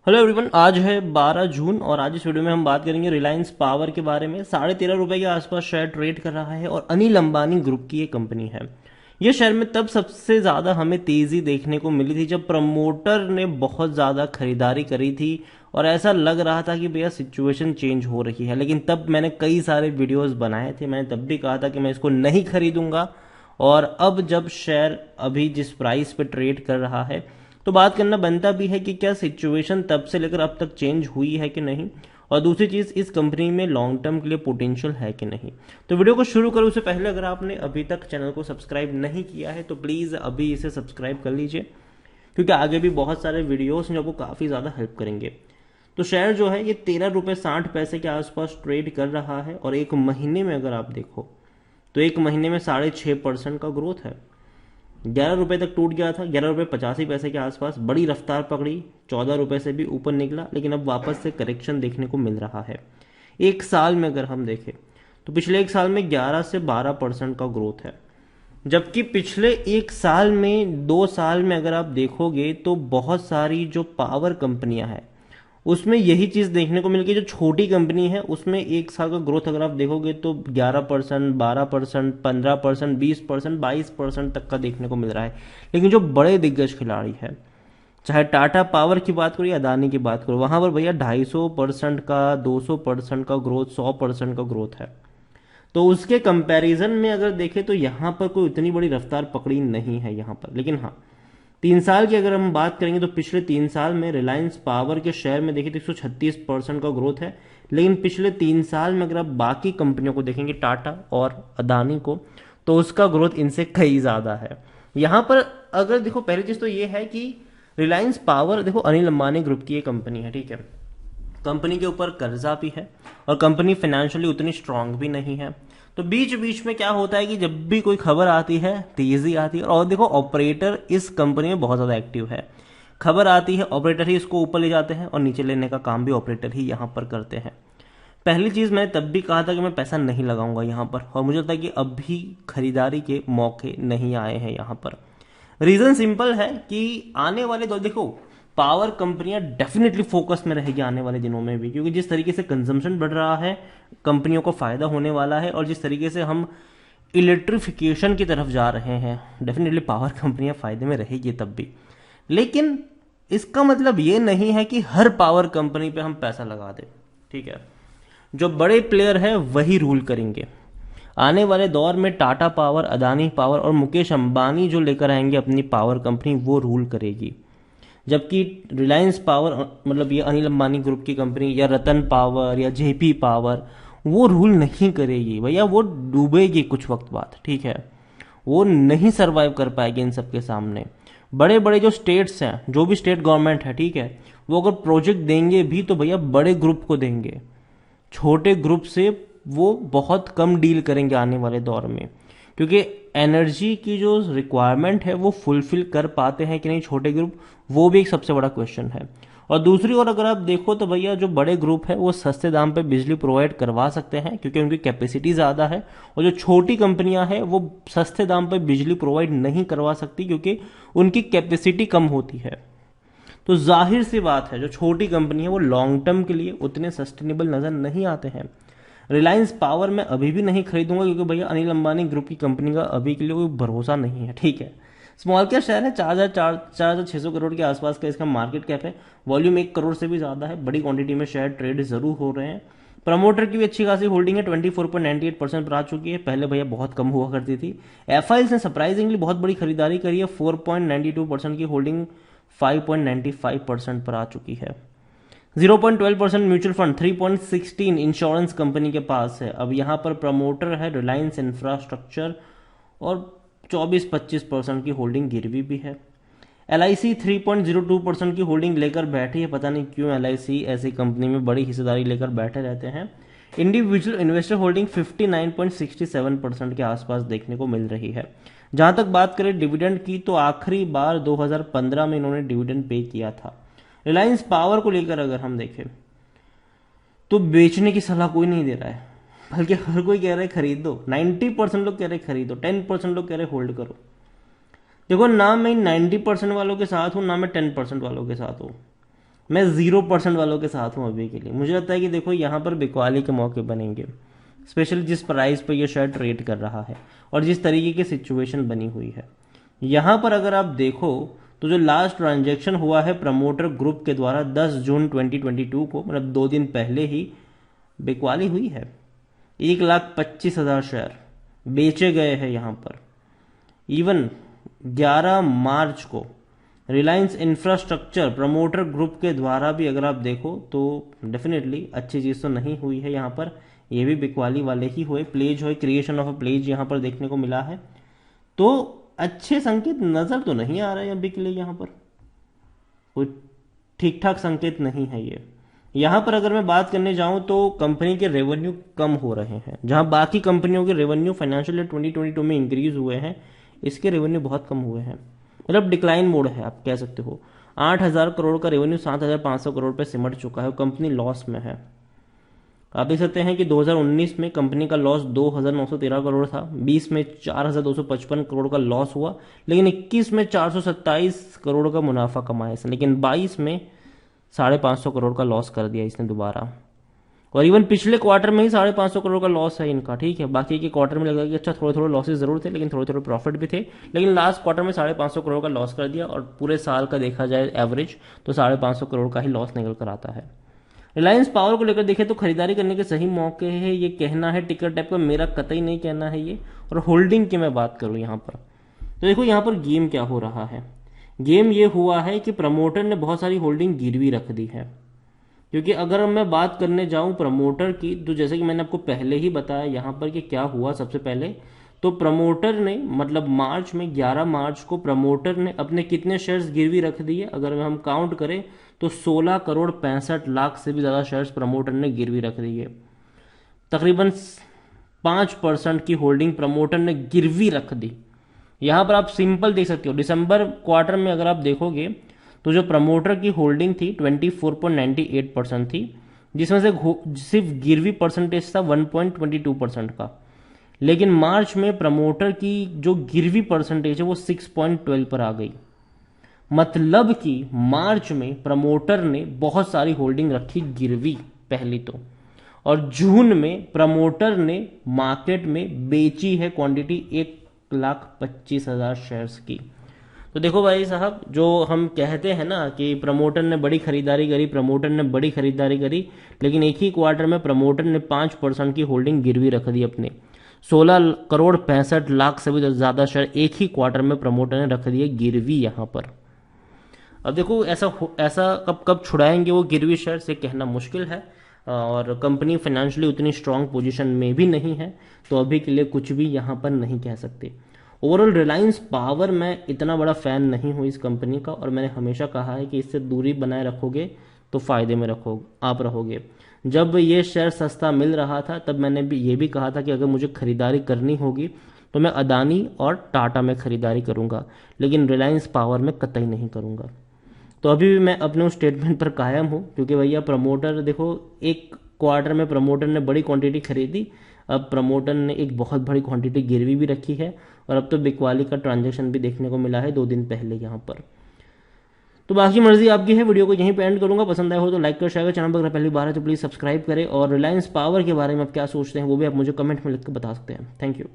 Hello everyone, आज है 12 जून और आज इस वीडियो में हम बात करेंगे रिलायंस पावर के बारे में। 13.5 रुपए के आसपास शेयर ट्रेड कर रहा है और अनिल अंबानी ग्रुप की ये कंपनी है। ये शेयर में तब सबसे ज़्यादा हमें तेज़ी देखने को मिली थी जब प्रमोटर ने बहुत ज़्यादा खरीदारी करी थी और ऐसा लग रहा था कि भैया सिचुएशन चेंज हो रही है। लेकिन तब मैंने कई सारे वीडियोज़ बनाए थे, मैंने तब भी कहा था कि मैं इसको नहीं खरीदूंगा। और अब जब शेयर अभी जिस प्राइस पे ट्रेड कर रहा है तो बात करना बनता भी है कि क्या सिचुएशन तब से लेकर अब तक चेंज हुई है कि नहीं, और दूसरी चीज़ इस कंपनी में लॉन्ग टर्म के लिए पोटेंशियल है कि नहीं। तो वीडियो को शुरू करूँ उससे पहले अगर आपने अभी तक चैनल को सब्सक्राइब नहीं किया है तो प्लीज़ अभी इसे सब्सक्राइब कर लीजिए, क्योंकि आगे भी बहुत सारे वीडियोस हैं जो आपको काफ़ी ज़्यादा हेल्प करेंगे। तो शेयर जो है ये 13 रुपये 60 पैसे के आसपास ट्रेड कर रहा है और एक महीने में अगर आप देखो तो एक महीने में 6.5% का ग्रोथ है। 11 रुपए तक टूट गया था, 11 रुपये 85 पैसे के आसपास बड़ी रफ्तार पकड़ी, 14 रुपए से भी ऊपर निकला, लेकिन अब वापस से करेक्शन देखने को मिल रहा है। एक साल में अगर हम देखें तो पिछले एक साल में 11 से 12% का ग्रोथ है, जबकि पिछले एक साल में 2 साल में अगर आप देखोगे तो बहुत सारी जो पावर कंपनियां हैं उसमें यही चीज देखने को मिल गई। जो छोटी कंपनी है उसमें एक साल का ग्रोथ अगर आप देखोगे तो 11%, 12%, 15%, 20%, 22% तक का देखने को मिल रहा है। लेकिन जो बड़े दिग्गज खिलाड़ी हैं, चाहे टाटा पावर की बात करो या अदानी की बात करो, वहां पर भैया 250% का, 200% का ग्रोथ, 100% का ग्रोथ है। तो उसके कंपैरिजन में अगर देखें तो यहाँ पर कोई उतनी बड़ी रफ्तार पकड़ी नहीं है यहाँ पर। लेकिन हाँ, 3 साल की अगर हम बात करेंगे तो पिछले 3 साल में रिलायंस पावर के शेयर में देखिए तो 136% का ग्रोथ है। लेकिन पिछले 3 साल में अगर आप बाकी कंपनियों को देखेंगे, टाटा और अदानी को, तो उसका ग्रोथ इनसे कई ज्यादा है। यहां पर अगर देखो, पहली चीज तो ये है कि रिलायंस पावर देखो अनिल अंबानी ग्रुप की ये कंपनी है, ठीक है। कंपनी के ऊपर कर्जा भी है और कंपनी फाइनेंशियली उतनी स्ट्रांग भी नहीं है। तो बीच बीच में क्या होता है कि जब भी कोई खबर आती है तेजी आती है। और देखो, ऑपरेटर इस कंपनी में बहुत ज्यादा एक्टिव है। खबर आती है, ऑपरेटर ही इसको ऊपर ले जाते हैं और नीचे लेने का काम भी ऑपरेटर ही यहां पर करते हैं। पहली चीज मैंने तब भी कहा था कि मैं पैसा नहीं लगाऊंगा यहां पर, और मुझे लगता है कि अभी खरीदारी के मौके नहीं आए हैं यहां पर। रीजन सिंपल है कि आने वाले दो देखो, पावर कंपनियां डेफिनेटली फोकस में रहेगी आने वाले दिनों में भी, क्योंकि जिस तरीके से कंजम्पशन बढ़ रहा है कंपनियों को फायदा होने वाला है, और जिस तरीके से हम इलेक्ट्रिफिकेशन की तरफ जा रहे हैं डेफिनेटली पावर कंपनियां फायदे में रहेगी तब भी। लेकिन इसका मतलब ये नहीं है कि हर पावर कंपनी पे हम पैसा लगा दें, ठीक है। जो बड़े प्लेयर है वही रूल करेंगे आने वाले दौर में। टाटा पावर, अदानी पावर और मुकेश अंबानी जो लेकर आएंगे अपनी पावर कंपनी, वो रूल करेगी। जबकि रिलायंस पावर मतलब ये अनिल अंबानी ग्रुप की कंपनी या रतन पावर या जेपी पावर, वो रूल नहीं करेगी भैया, वो डूबेगी कुछ वक्त बाद, ठीक है। वो नहीं सरवाइव कर पाएगी इन सबके सामने। बड़े बड़े जो स्टेट्स हैं, जो भी स्टेट गवर्नमेंट है, ठीक है, वो अगर प्रोजेक्ट देंगे भी तो भैया बड़े ग्रुप को देंगे, छोटे ग्रुप से वो बहुत कम डील करेंगे आने वाले दौर में। क्योंकि एनर्जी की जो रिक्वायरमेंट है वो फुलफिल कर पाते हैं कि नहीं छोटे ग्रुप, वो भी एक सबसे बड़ा क्वेश्चन है। और दूसरी ओर अगर आप देखो तो भैया जो बड़े ग्रुप है वो सस्ते दाम पे बिजली प्रोवाइड करवा सकते हैं क्योंकि उनकी कैपेसिटी ज़्यादा है, और जो छोटी कंपनियां हैं वो सस्ते दाम पे बिजली प्रोवाइड नहीं करवा सकती क्योंकि उनकी कैपेसिटी कम होती है। तो जाहिर सी बात है जो छोटी कंपनी है वो लॉन्ग टर्म के लिए उतने सस्टेनेबल नजर नहीं आते हैं। रिलायंस पावर में अभी भी नहीं खरीदूंगा क्योंकि भैया अनिल अंबानी ग्रुप की कंपनी का अभी के लिए कोई भरोसा नहीं है, ठीक है। स्मॉल कैप शेयर है, 4,600 करोड़ के आसपास का इसका मार्केट कैप है। वॉल्यूम 1 करोड़ से भी ज्यादा है, बड़ी क्वांटिटी में शेयर ट्रेड जरूर हो रहे हैं। प्रमोटर की भी अच्छी खासी होल्डिंग है, 24.98% पर आ चुकी है, पहले भैया बहुत कम हुआ करती थी। एफआईएल्स ने सरप्राइजिंगली बहुत बड़ी खरीदारी करी है, 4.92% की होल्डिंग 5.95% पर आ चुकी है। 0.12% म्यूचुअल फंड, 3.16 इंश्योरेंस कंपनी के पास है। अब यहां पर प्रमोटर है रिलायंस इंफ्रास्ट्रक्चर और 24-25% की होल्डिंग गिरवी भी है। LIC 3.02% की होल्डिंग लेकर बैठी है, पता नहीं क्यों LIC ऐसी कंपनी में बड़ी हिस्सेदारी लेकर बैठे रहते हैं। इंडिविजुअल इन्वेस्टर होल्डिंग 59.67% के आसपास देखने को मिल रही है। जहां तक बात करें डिविडेंड की तो आखिरी बार 2015 में इन्होंने डिविडेंड पे किया था। रिलायंस पावर को लेकर अगर हम देखें तो बेचने की सलाह कोई नहीं दे रहा है, बल्कि हर कोई कह रहा है खरीद दो। 90% लोग कह रहे खरीदो, 10% लोग कह रहे होल्ड करो। देखो, ना मैं 90% वालों के साथ हूं ना मैं 10% वालों के साथ हूं, मैं 0% वालों के साथ हूँ अभी के लिए। मुझे लगता है कि देखो यहाँ पर बिकवाली के मौके बनेंगे, स्पेशली जिस प्राइस पर ये शेयर ट्रेड कर रहा है और जिस तरीके की सिचुएशन बनी हुई है। यहाँ पर अगर आप देखो तो जो लास्ट ट्रांजैक्शन हुआ है प्रमोटर ग्रुप के द्वारा 10 जून 2022 को, मतलब 2 दिन पहले ही बिकवाली हुई है। 1,25,000 शेयर बेचे गए हैं यहाँ पर। इवन 11 मार्च को रिलायंस इंफ्रास्ट्रक्चर प्रमोटर ग्रुप के द्वारा भी अगर आप देखो तो डेफिनेटली अच्छी चीज़ तो नहीं हुई है यहाँ पर। ये भी बिकवाली वाले ही हुए, प्लेज हुए, क्रिएशन ऑफ अ प्लेज यहाँ पर देखने को मिला है। तो अच्छे संकेत नज़र तो नहीं आ रहे हैं अभी के लिए यहाँ पर, कोई ठीक ठाक संकेत नहीं है ये। यहाँ पर अगर मैं बात करने जाऊँ तो कंपनी के रेवेन्यू कम हो रहे हैं। जहाँ बाकी कंपनियों के रेवेन्यू फाइनेंशियल ईयर 2022 में इंक्रीज हुए हैं, इसके रेवेन्यू बहुत कम हुए हैं, मतलब डिक्लाइन मोड है आप कह सकते हो। 8,000 करोड़ का रेवेन्यू 7,500 करोड़ पे सिमट चुका है, कंपनी लॉस में है। आप देख सकते हैं कि 2019 में कंपनी का लॉस 2,913 करोड़ था, 20 में 4,255 करोड़ का लॉस हुआ, लेकिन 21 में 427 करोड़ का मुनाफा कमाया इसने, लेकिन 22 में 550 करोड़ का लॉस कर दिया इसने दोबारा। और इवन पिछले क्वार्टर में ही 550 करोड़ का लॉस है इनका, ठीक है। बाकी के क्वार्टर में लगा कि अच्छा थोड़े थोड़े लॉसेस जरूर थे, लेकिन थोड़े थोड़े प्रॉफिट भी थे, लेकिन लास्ट क्वार्टर में 550 करोड़ का लॉस कर दिया। और पूरे साल का देखा जाए एवरेज तो 550 करोड़ का ही लॉस निकल कर आता है। रिलायंस पावर को लेकर देखें तो खरीदारी करने के सही मौके हैं, ये कहना है टिकर टाइप का, मेरा कतई नहीं कहना है ये। और होल्डिंग की मैं बात करूं यहाँ पर तो देखो यहाँ पर गेम क्या हो रहा है। गेम ये हुआ है कि प्रमोटर ने बहुत सारी होल्डिंग गिरवी रख दी है। क्योंकि अगर मैं बात करने जाऊं प्रमोटर की, तो जैसे कि मैंने आपको पहले ही बताया यहाँ पर कि क्या हुआ। सबसे पहले तो प्रमोटर ने मतलब मार्च में 11 मार्च को प्रमोटर ने अपने कितने शेयर्स गिरवी रख दिए, अगर हम काउंट करें तो 16 करोड़ 65 लाख से भी ज़्यादा शेयर्स प्रमोटर ने गिरवी रख दिए। तकरीबन 5% की होल्डिंग प्रमोटर ने गिरवी रख दी। यहाँ पर आप सिंपल देख सकते हो, दिसंबर क्वार्टर में अगर आप देखोगे तो जो प्रमोटर की होल्डिंग थी 24.98% थी, जिसमें से सिर्फ गिरवी परसेंटेज था 1.22% का। लेकिन मार्च में प्रमोटर की जो गिरवी परसेंटेज है वो 6.12 पर आ गई। मतलब कि मार्च में प्रमोटर ने बहुत सारी होल्डिंग रखी गिरवी पहली तो, और जून में प्रमोटर ने मार्केट में बेची है क्वांटिटी 1,25,000 शेयर्स की। तो देखो भाई साहब, जो हम कहते हैं ना कि प्रमोटर ने बड़ी खरीदारी करी, प्रमोटर ने बड़ी खरीदारी करी, लेकिन एक ही क्वार्टर में प्रमोटर ने 5% की होल्डिंग गिरवी रख दी अपने। 16 करोड़ 65 लाख से भी ज़्यादा शेयर एक ही क्वार्टर में प्रमोटर ने रख दिए गिरवी यहाँ पर। अब देखो ऐसा कब कब छुड़ाएंगे वो गिरवी शेयर से कहना मुश्किल है, और कंपनी फाइनेंशियली उतनी स्ट्रांग पोजीशन में भी नहीं है, तो अभी के लिए कुछ भी यहाँ पर नहीं कह सकते। ओवरऑल रिलायंस पावर मैं इतना बड़ा फ़ैन नहीं हूँ इस कंपनी का, और मैंने हमेशा कहा है कि इससे दूरी बनाए रखोगे तो फ़ायदे में आप रहोगे। जब ये शेयर सस्ता मिल रहा था तब मैंने भी ये भी कहा था कि अगर मुझे खरीदारी करनी होगी तो मैं अदानी और टाटा में खरीदारी करूँगा, लेकिन रिलायंस पावर में कतई नहीं करूँगा। तो अभी भी मैं अपने उस स्टेटमेंट पर कायम हूँ, क्योंकि भैया प्रमोटर देखो, एक क्वार्टर में प्रमोटर ने बड़ी क्वांटिटी खरीदी, अब प्रमोटर ने एक बहुत बड़ी क्वांटिटी गिरवी भी रखी है, और अब तो बिकवाली का ट्रांजैक्शन भी देखने को मिला है 2 दिन पहले यहाँ पर। तो बाकी मर्जी आपकी है। वीडियो को यहीं पे एंड करूंगा। पसंद आया हो तो लाइक कर, शेयर कर, चैनल पर अगर पहली बार है तो प्लीज़ सब्सक्राइब करें, और रिलायंस पावर के बारे में आप क्या सोचते हैं वो भी आप मुझे कमेंट में लिख कर बता सकते हैं। Thank you.